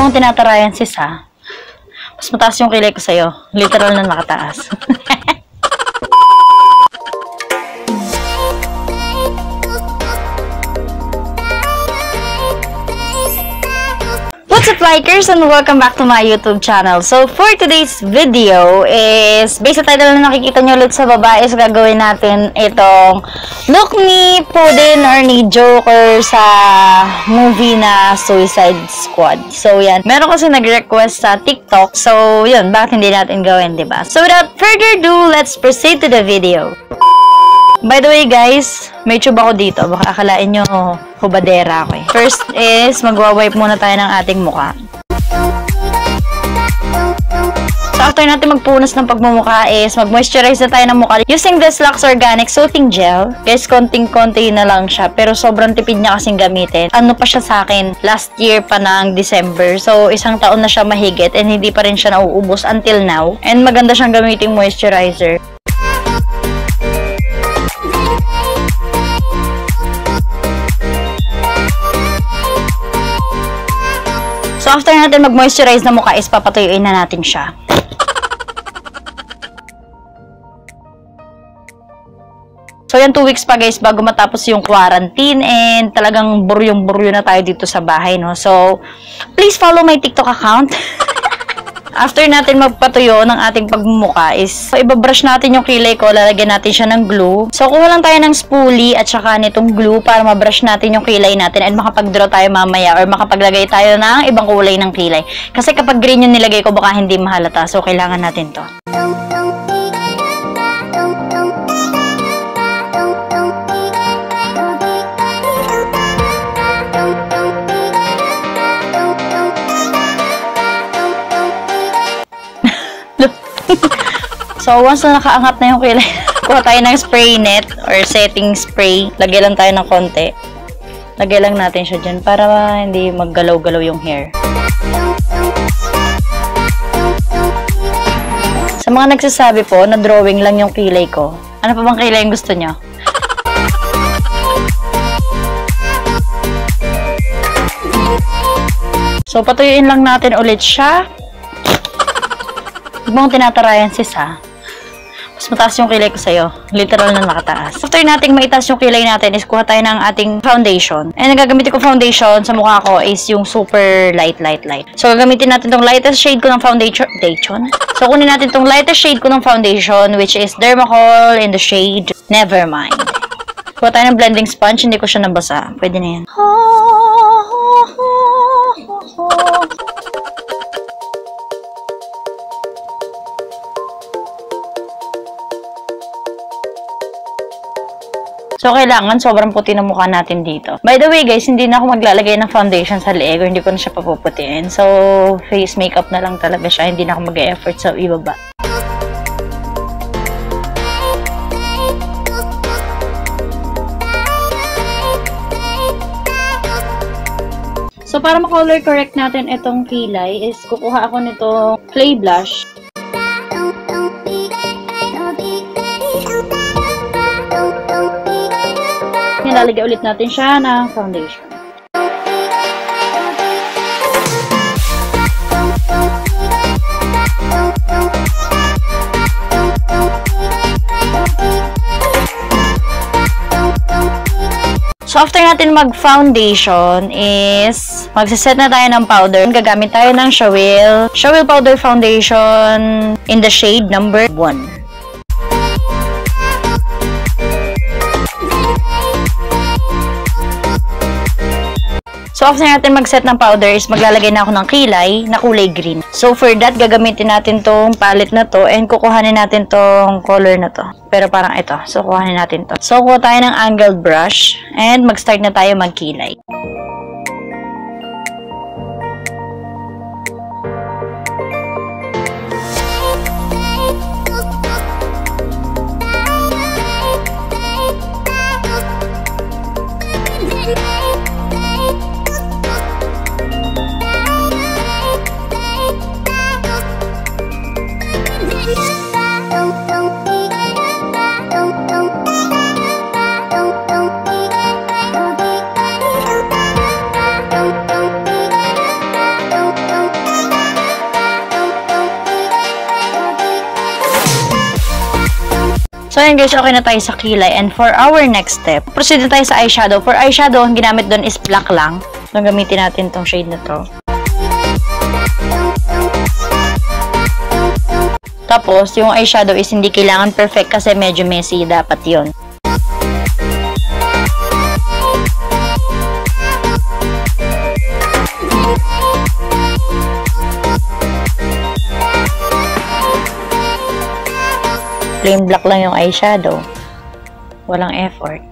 Huwag mong tinatarayan sis ha. Mas mataas yung kilay ko sa'yo. Literal na nakataas. What's up, Likers, and welcome back to my YouTube channel. So, for today's video is, based sa title na nakikita nyo ulit sa baba, is gagawin natin itong look ni Puddin or ni Joker sa movie na Suicide Squad. So, yan. Meron kasi nag-request sa TikTok. So, yun. Bakit hindi natin gawin, diba? So, without further ado, let's proceed to the video. By the way, guys, may tube ako dito. Baka akalain nyo, hubadera ako eh. First is, magwa-wipe muna tayo ng ating mukha. So, after natin magpunas ng pagmumukha is, mag-moisturize na tayo ng mukha using this Lux Organic Soothing Gel. Guys, konting-konti na lang siya, pero sobrang tipid niya kasing gamitin. Ano pa siya sa akin, last year pa ng December. So, isang taon na siya mahigit and hindi pa rin siya nauubos until now. And maganda siyang gamiting moisturizer. So, after natin mag-moisturize na mukha is papatuyuin na natin siya. So, yan 2 weeks pa guys bago matapos yung quarantine and talagang buryong-buryo na tayo dito sa bahay, no? So, please follow my TikTok account. After natin magpatuyo ng ating pagmumuka is, so, ibabrush natin yung kilay ko, lalagyan natin siya ng glue. So, kuha lang tayo ng spoolie at saka nitong glue para mabrush natin yung kilay natin and makapag-draw tayo mamaya or makapaglagay tayo ng ibang kulay ng kilay. Kasi kapag green yung nilagay ko, baka hindi mahalata. So, kailangan natin to. So, once na nakaangat na yung kilay, kuha tayo ng spray net or setting spray. Lagay lang tayo ng konti. Lagay lang natin siya dyan para hindi maggalaw-galaw yung hair. Sa mga nagsasabi po na drawing lang yung kilay ko, ano pa bang kilay yung gusto nyo? So, patuyuin lang natin ulit siya. Huwag mong tinatarayan sis ha. Mas mataas yung kilay ko sa'yo. Literal na nakataas. After nating maitaas yung kilay natin is kuha tayo ng ating foundation. And ang gagamitin ko foundation sa mukha ko is yung super light. So, gagamitin natin tong lightest shade ko ng foundation. So, kunin natin tong lightest shade ko ng foundation which is Dermacol in the shade Nevermind. Kuha tayo ng blending sponge. Hindi ko siya nabasa. Pwede na yan. So, kailangan sobrang puti ng mukha natin dito. By the way, guys, hindi na ako maglalagay ng foundation sa leeg or hindi ko na siya papuputiin. So, face makeup na lang talaga siya. Hindi na ako mag-e-effort sa ibaba. So, para ma-color correct natin itong kilay is kukuha ako nitong clay blush. Nilalagay ulit natin siya ng foundation. So, after natin mag-foundation is magsiset na tayo ng powder. Gagamit tayo ng Shawil Powder Foundation in the shade number 1. So, after natin mag-set ng powder is maglalagay na ako ng kilay na kulay green. So, for that, gagamitin natin tong palette na to and kukuhanin natin tong color na to. Pero parang ito. So, kuhanin natin to. So, kuha tayo ng angled brush and mag-start na tayo magkilay. So, ayan guys, okay na tayo sa kilay. And for our next step, proceed na tayo sa eyeshadow. For eyeshadow, ang ginamit doon is black lang. So, gamitin natin tong shade na to. Tapos, yung eyeshadow is hindi kailangan perfect kasi medyo messy. Dapat yun. Plain black lang yung eyeshadow. Walang effort.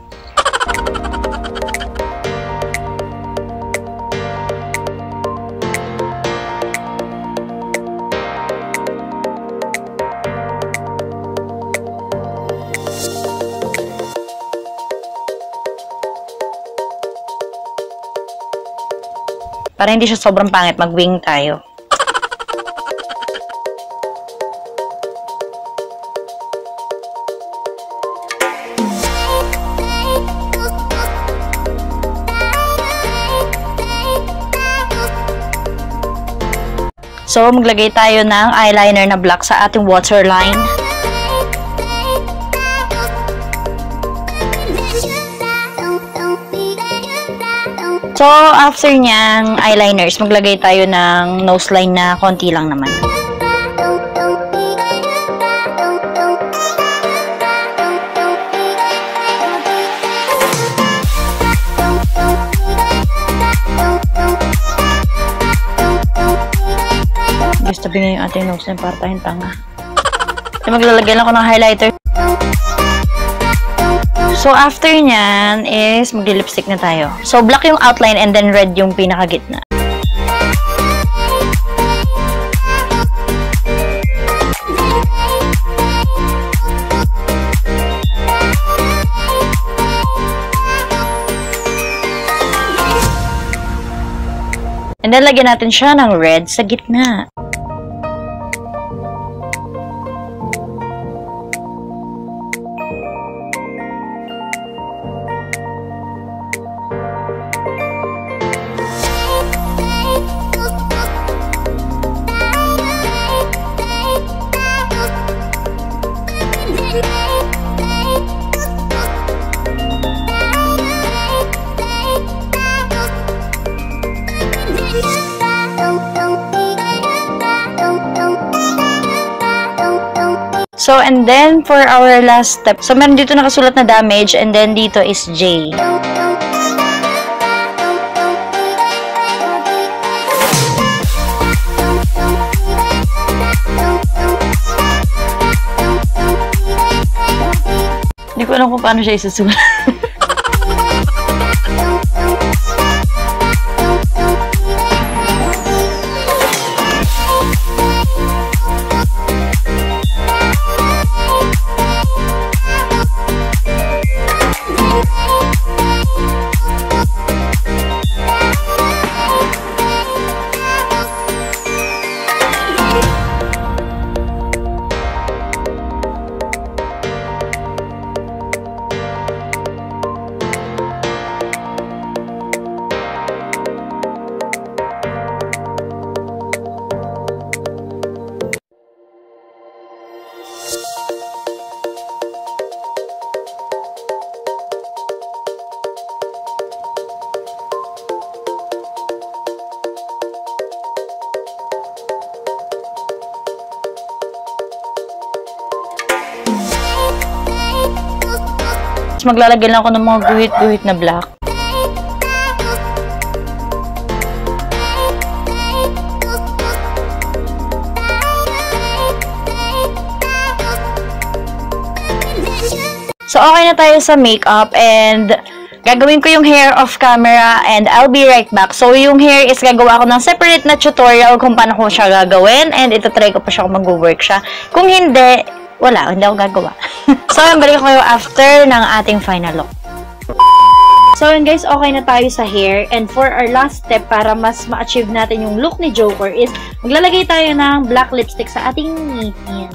Para hindi siya sobrang pangit, mag-wing tayo. So, maglagay tayo ng eyeliner na black sa ating waterline. So, after niyang eyeliners, maglagay tayo ng nose line na konti lang naman. Tabi nga yung ating nose line para tayong tanga. So, maglalagay lang ako ng highlighter. So, after nyan is mag-lipstick na tayo. So, black yung outline and then red yung pinakagitna. And then, lagyan natin siya ng red sa gitna. So, and then, for our last step, so, meron dito nakasulat na damage, and then dito is J. Hindi ko alam kung paano siya isusulat. Maglalagay lang ako ng mga guhit-guhit na black. So, okay na tayo sa makeup and gagawin ko yung hair off camera and I'll be right back. So, yung hair is gagawa ko ng separate na tutorial kung paano ko siya gagawin and itatry ko pa siya kung mag-work siya. Kung hindi, wala, hindi ako gagawa. So, balik ko kayo after ng ating final look. So, yun guys, okay na tayo sa hair. And for our last step, para mas ma-achieve natin yung look ni Joker is, maglalagay tayo ng black lipstick sa ating ngipin.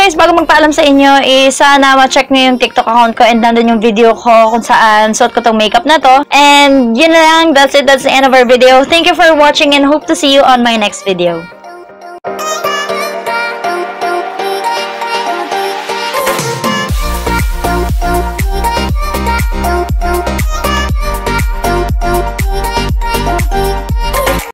guys, bago magpaalam sa inyo, sana ma-check nyo yung TikTok account ko and nandun yung video ko kung saan suot ko tong makeup na to. And yun na lang, that's it. That's the end of our video. Thank you for watching and hope to see you on my next video.